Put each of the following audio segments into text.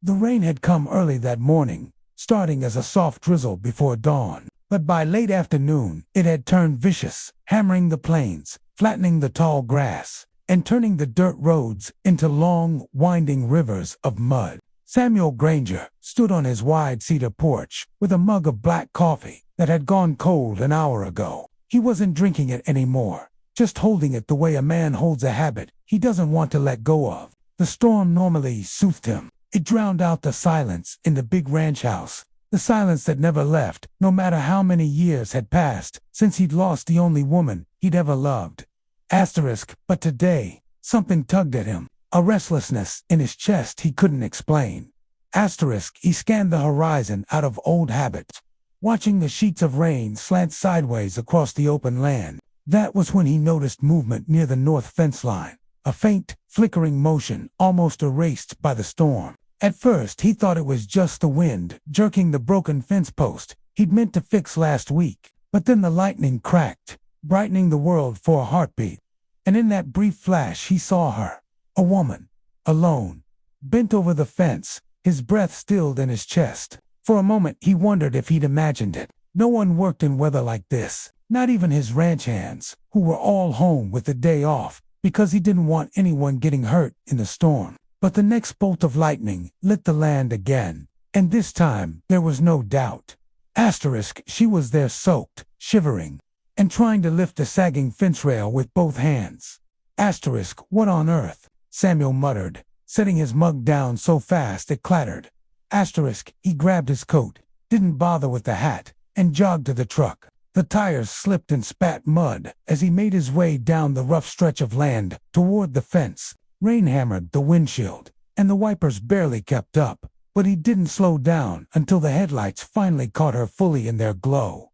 The rain had come early that morning, starting as a soft drizzle before dawn. But by late afternoon, it had turned vicious, hammering the plains, flattening the tall grass, and turning the dirt roads into long, winding rivers of mud. Samuel Granger stood on his wide cedar porch with a mug of black coffee that had gone cold an hour ago. He wasn't drinking it anymore, just holding it the way a man holds a habit he doesn't want to let go of. The storm normally soothed him. It drowned out the silence in the big ranch house, the silence that never left, no matter how many years had passed since he'd lost the only woman he'd ever loved. But today, something tugged at him, a restlessness in his chest he couldn't explain. He scanned the horizon out of old habit, watching the sheets of rain slant sideways across the open land. That was when he noticed movement near the north fence line, a faint, flickering motion almost erased by the storm. At first, he thought it was just the wind jerking the broken fence post he'd meant to fix last week. But then the lightning cracked, brightening the world for a heartbeat. And in that brief flash, he saw her, a woman, alone, bent over the fence, his breath stilled in his chest. For a moment, he wondered if he'd imagined it. No one worked in weather like this, not even his ranch hands, who were all home with the day off because he didn't want anyone getting hurt in the storm. But the next bolt of lightning lit the land again, and this time there was no doubt. She was there soaked, shivering, and trying to lift the sagging fence rail with both hands. What on earth? Samuel muttered, setting his mug down so fast it clattered. He grabbed his coat, didn't bother with the hat, and jogged to the truck. The tires slipped and spat mud as he made his way down the rough stretch of land toward the fence. Rain hammered the windshield, and the wipers barely kept up, but he didn't slow down until the headlights finally caught her fully in their glow.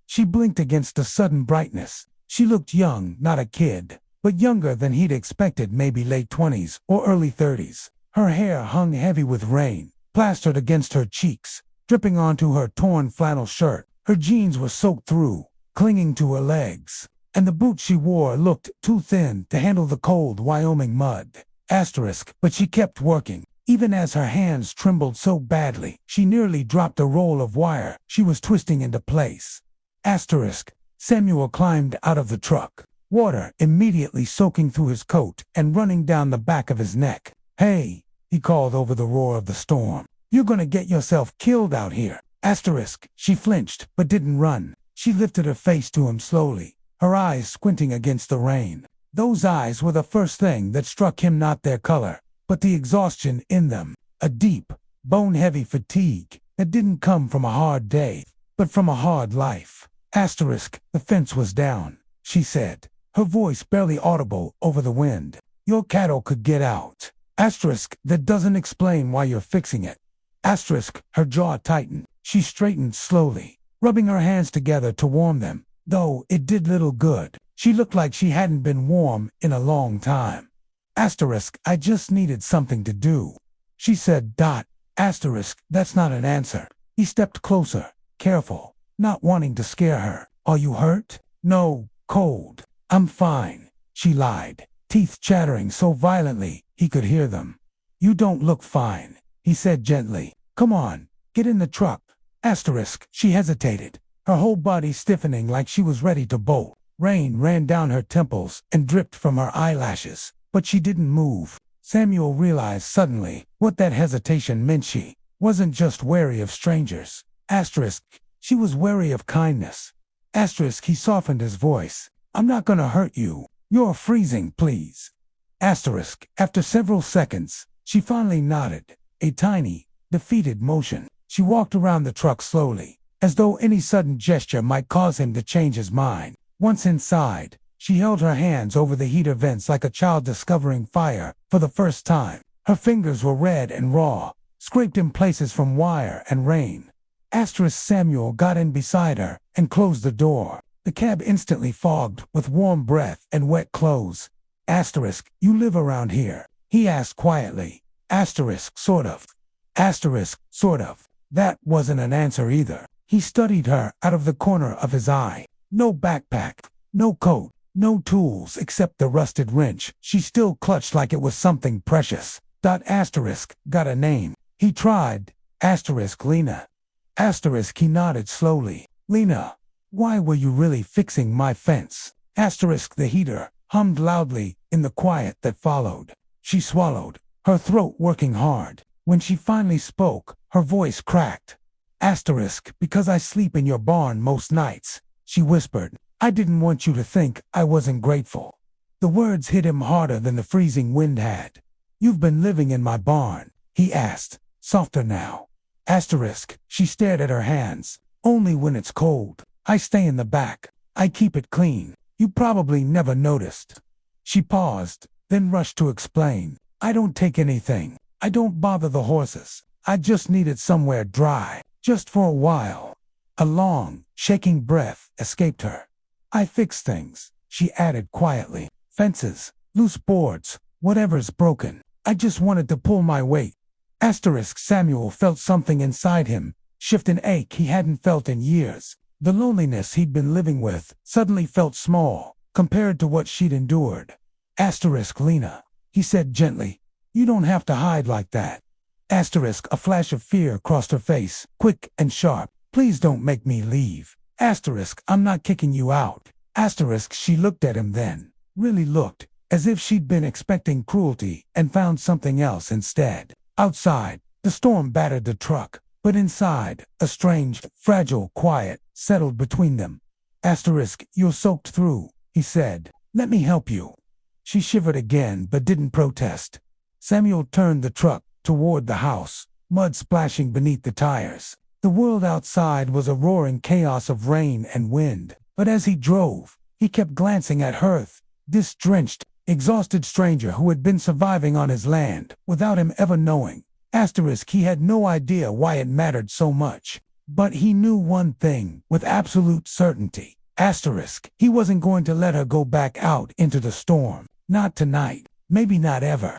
She blinked against the sudden brightness. She looked young, not a kid, but younger than he'd expected, maybe late 20s or early 30s. Her hair hung heavy with rain, plastered against her cheeks, dripping onto her torn flannel shirt. Her jeans were soaked through, clinging to her legs, and the boots she wore looked too thin to handle the cold Wyoming mud. But she kept working, even as her hands trembled so badly she nearly dropped a roll of wire she was twisting into place. Samuel climbed out of the truck, water immediately soaking through his coat and running down the back of his neck. "Hey," he called over the roar of the storm. "You're gonna get yourself killed out here." She flinched, but didn't run. She lifted her face to him slowly, her eyes squinting against the rain. Those eyes were the first thing that struck him, not their color, but the exhaustion in them, a deep, bone-heavy fatigue that didn't come from a hard day, but from a hard life. "The fence was down," she said, her voice barely audible over the wind. "Your cattle could get out." That doesn't explain why you're fixing it." Her jaw tightened. She straightened slowly, rubbing her hands together to warm them, though it did little good. She looked like she hadn't been warm in a long time. "I just needed something to do," she said. That's not an answer. He stepped closer, careful, not wanting to scare her. "Are you hurt?" "No, cold. I'm fine," she lied, teeth chattering so violently he could hear them. "You don't look fine," he said gently. "Come on, get in the truck." She hesitated, her whole body stiffening like she was ready to bolt. Rain ran down her temples and dripped from her eyelashes, but she didn't move. Samuel realized suddenly what that hesitation meant. She wasn't just wary of strangers. She was wary of kindness. He softened his voice. "I'm not gonna hurt you. You're freezing, please." After several seconds, she finally nodded, a tiny, defeated motion. She walked around the truck slowly, as though any sudden gesture might cause him to change his mind. Once inside, she held her hands over the heater vents like a child discovering fire for the first time. Her fingers were red and raw, scraped in places from wire and rain. Samuel got in beside her and closed the door. The cab instantly fogged with warm breath and wet clothes. "You live around here?" he asked quietly. Sort of. Sort of. That wasn't an answer either. He studied her out of the corner of his eye. No backpack, no coat, no tools except the rusted wrench she still clutched like it was something precious. Asterisk got a name. He tried. Asterisk Lena. Asterisk he nodded slowly. Lena, why were you really fixing my fence? Asterisk the heater hummed loudly in the quiet that followed. She swallowed, her throat working hard. When she finally spoke, her voice cracked. Asterisk because I sleep in your barn most nights, she whispered. I didn't want you to think I wasn't grateful. The words hit him harder than the freezing wind had. You've been living in my barn, he asked, softer now. Asterisk, she stared at her hands. Only when it's cold. I stay in the back. I keep it clean. You probably never noticed. She paused, then rushed to explain. I don't take anything. I don't bother the horses. I just needed somewhere dry, just for a while. A long, shaking breath escaped her. I fix things, she added quietly. Fences, loose boards, whatever's broken. I just wanted to pull my weight. Asterisk Samuel felt something inside him, shift an ache he hadn't felt in years. The loneliness he'd been living with suddenly felt small, compared to what she'd endured. Asterisk Lena, he said gently, you don't have to hide like that. Asterisk a flash of fear crossed her face, quick and sharp. Please don't make me leave. Asterisk I'm not kicking you out. Asterisk she looked at him then, really looked, as if she'd been expecting cruelty and found something else instead. Outside, the storm battered the truck, but inside, a strange, fragile quiet settled between them. Asterisk, you're soaked through, he said. Let me help you. She shivered again but didn't protest. Samuel turned the truck toward the house, mud splashing beneath the tires. The world outside was a roaring chaos of rain and wind, but as he drove, he kept glancing at Hearth, this drenched, exhausted stranger who had been surviving on his land without him ever knowing. Asterisk he had no idea why it mattered so much, but he knew one thing with absolute certainty. Asterisk he wasn't going to let her go back out into the storm. Not tonight, maybe not ever.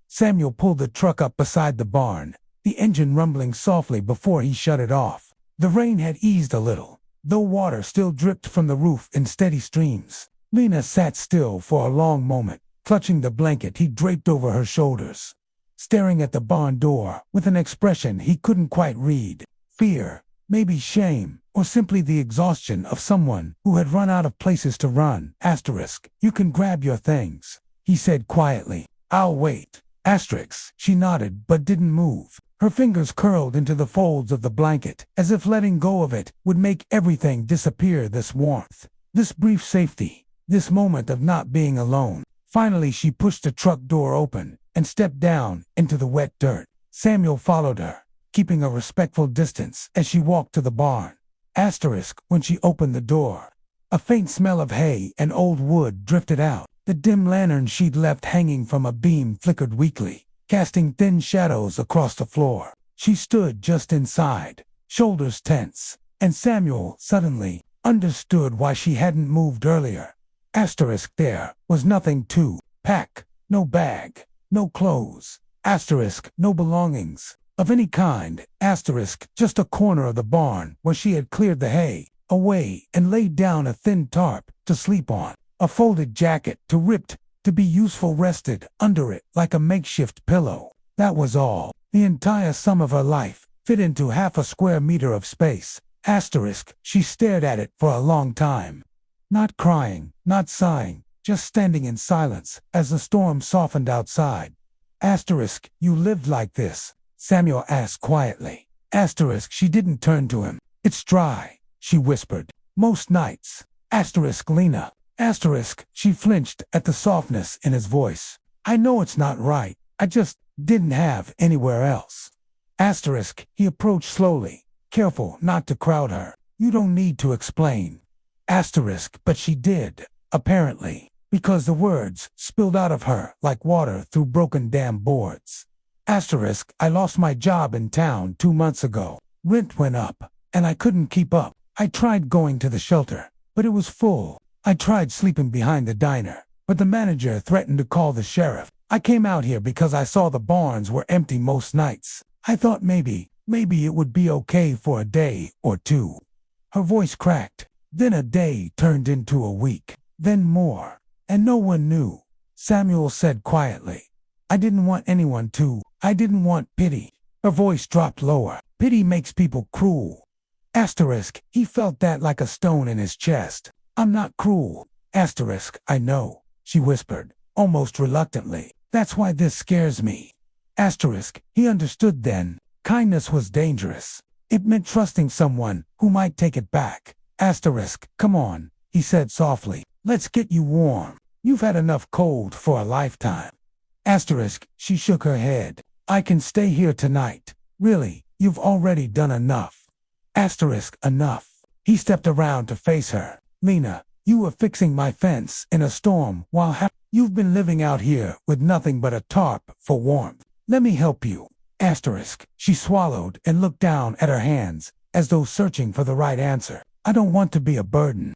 Samuel pulled the truck up beside the barn, the engine rumbling softly before he shut it off. The rain had eased a little, though water still dripped from the roof in steady streams. Lena sat still for a long moment, clutching the blanket he draped over her shoulders, staring at the barn door with an expression he couldn't quite read. Fear, maybe shame, or simply the exhaustion of someone who had run out of places to run. Asterisk, you can grab your things, he said quietly. I'll wait. Asterisk, she nodded but didn't move. Her fingers curled into the folds of the blanket, as if letting go of it would make everything disappear. This warmth, this brief safety, this moment of not being alone. Finally she pushed the truck door open and stepped down into the wet dirt. Samuel followed her, keeping a respectful distance as she walked to the barn. Asterisk, when she opened the door, a faint smell of hay and old wood drifted out. The dim lantern she'd left hanging from a beam flickered weakly, casting thin shadows across the floor. She stood just inside, shoulders tense, and Samuel suddenly understood why she hadn't moved earlier. Asterisk there was nothing to pack, no bag, no clothes. Asterisk no belongings of any kind. Asterisk just a corner of the barn where she had cleared the hay away and laid down a thin tarp to sleep on. A folded jacket to ripped to be useful rested under it like a makeshift pillow. That was all. The entire sum of her life fit into half a square meter of space. Asterisk, she stared at it for a long time. Not crying, not sighing, just standing in silence as the storm softened outside. Asterisk, you lived like this? Samuel asked quietly. Asterisk, she didn't turn to him. It's dry, she whispered. Most nights. Asterisk Lena. Asterisk, she flinched at the softness in his voice. I know it's not right. I just didn't have anywhere else. Asterisk, he approached slowly, careful not to crowd her. You don't need to explain. Asterisk, but she did, apparently, because the words spilled out of her like water through broken dam boards. Asterisk, I lost my job in town 2 months ago. Rent went up, and I couldn't keep up. I tried going to the shelter, but it was full. I tried sleeping behind the diner, but the manager threatened to call the sheriff. I came out here because I saw the barns were empty most nights. I thought maybe it would be okay for a day or two. Her voice cracked. Then a day turned into a week, then more, and no one knew. Samuel said quietly. I didn't want anyone to. I didn't want pity. Her voice dropped lower. Pity makes people cruel. Asterisk, he felt that like a stone in his chest. I'm not cruel. Asterisk, I know, she whispered, almost reluctantly. That's why this scares me. Asterisk, he understood then. Kindness was dangerous. It meant trusting someone who might take it back. Asterisk, come on, he said softly. Let's get you warm. You've had enough cold for a lifetime. Asterisk, she shook her head. I can stay here tonight. Really, you've already done enough. Asterisk, enough. He stepped around to face her. Lena, you were fixing my fence in a storm while you've been living out here with nothing but a tarp for warmth. Let me help you. Asterisk, she swallowed and looked down at her hands as though searching for the right answer. I don't want to be a burden.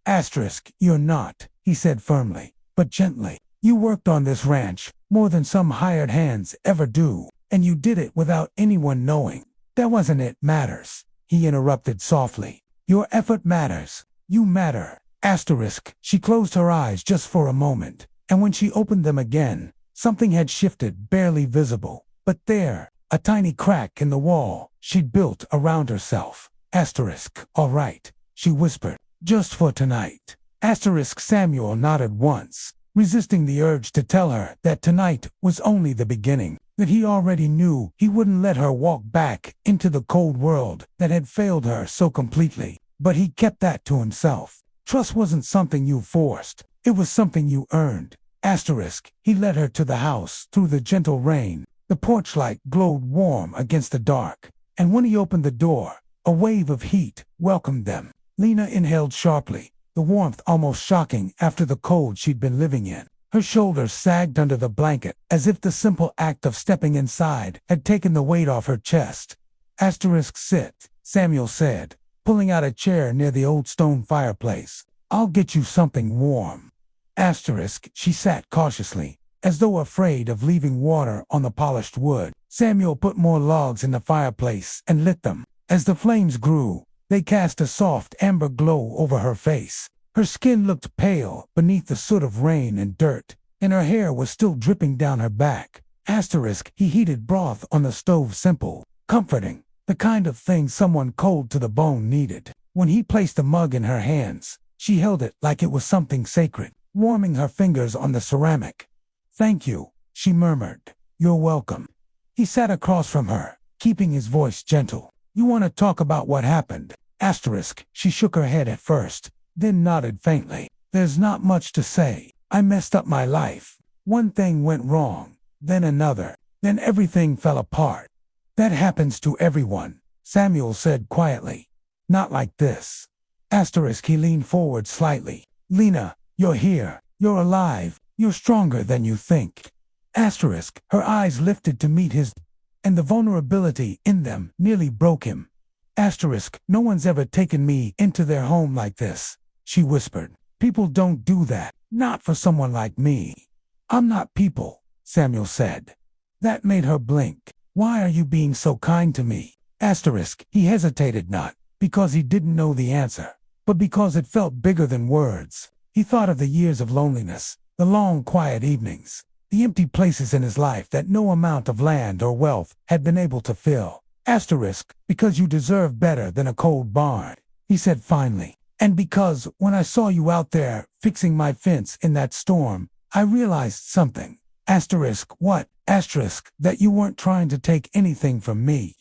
Asterisk, you're not, he said firmly, but gently. You worked on this ranch more than some hired hands ever do, and you did it without anyone knowing. That wasn't it matters, he interrupted softly. Your effort matters. You matter. Asterisk, she closed her eyes just for a moment, and when she opened them again, something had shifted, barely visible. But there, a tiny crack in the wall she'd built around herself. Asterisk, all right, she whispered, just for tonight. Asterisk, Samuel nodded once, resisting the urge to tell her that tonight was only the beginning, that he already knew he wouldn't let her walk back into the cold world that had failed her so completely. But he kept that to himself. Trust wasn't something you forced, it was something you earned. Asterisk, he led her to the house through the gentle rain. The porch light glowed warm against the dark, and when he opened the door, a wave of heat welcomed them. Lena inhaled sharply, the warmth almost shocking after the cold she'd been living in. Her shoulders sagged under the blanket, as if the simple act of stepping inside had taken the weight off her chest. Asterisk, sit, Samuel said, pulling out a chair near the old stone fireplace. I'll get you something warm. Asterisk, she sat cautiously, as though afraid of leaving water on the polished wood. Samuel put more logs in the fireplace and lit them. As the flames grew, they cast a soft amber glow over her face. Her skin looked pale beneath the soot of rain and dirt, and her hair was still dripping down her back. Asterisk, he heated broth on the stove, simple, comforting, the kind of thing someone cold to the bone needed. When he placed the mug in her hands, she held it like it was something sacred, warming her fingers on the ceramic. Thank you, she murmured. You're welcome. He sat across from her, keeping his voice gentle. You want to talk about what happened? Asterisk, she shook her head at first, then nodded faintly. There's not much to say. I messed up my life. One thing went wrong, then another, then everything fell apart. That happens to everyone, Samuel said quietly. Not like this. Asterisk, he leaned forward slightly. Lena, you're here. You're alive. You're stronger than you think. Asterisk, her eyes lifted to meet his, and the vulnerability in them nearly broke him. Asterisk, no one's ever taken me into their home like this, she whispered. People don't do that, not for someone like me. I'm not people, Samuel said. That made her blink. Why are you being so kind to me? Asterisk, he hesitated, not because he didn't know the answer, but because it felt bigger than words. He thought of the years of loneliness, the long quiet evenings, the empty places in his life that no amount of land or wealth had been able to fill. Asterisk, because you deserve better than a cold barn, he said finally. And because when I saw you out there fixing my fence in that storm, I realized something. Asterisk, what? Asterisk, that you weren't trying to take anything from me.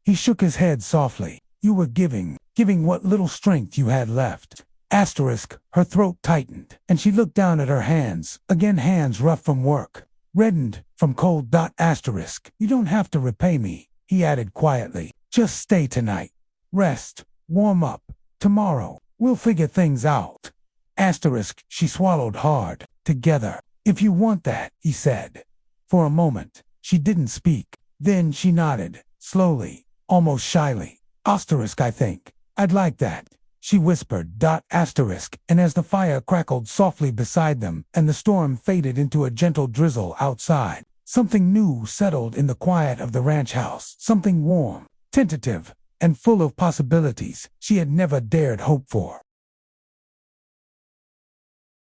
He shook his head softly. You were giving what little strength you had left. Asterisk, her throat tightened, and she looked down at her hands, again hands rough from work, reddened from cold. Asterisk, you don't have to repay me, he added quietly. Just stay tonight. Rest. Warm up. Tomorrow, we'll figure things out. Asterisk, she swallowed hard. Together. If you want that, he said. For a moment, she didn't speak. Then she nodded, slowly, almost shyly. Asterisk, I think. I'd like that, she whispered. Asterisk, and as the fire crackled softly beside them and the storm faded into a gentle drizzle outside, something new settled in the quiet of the ranch house. Something warm, tentative, and full of possibilities she had never dared hope for.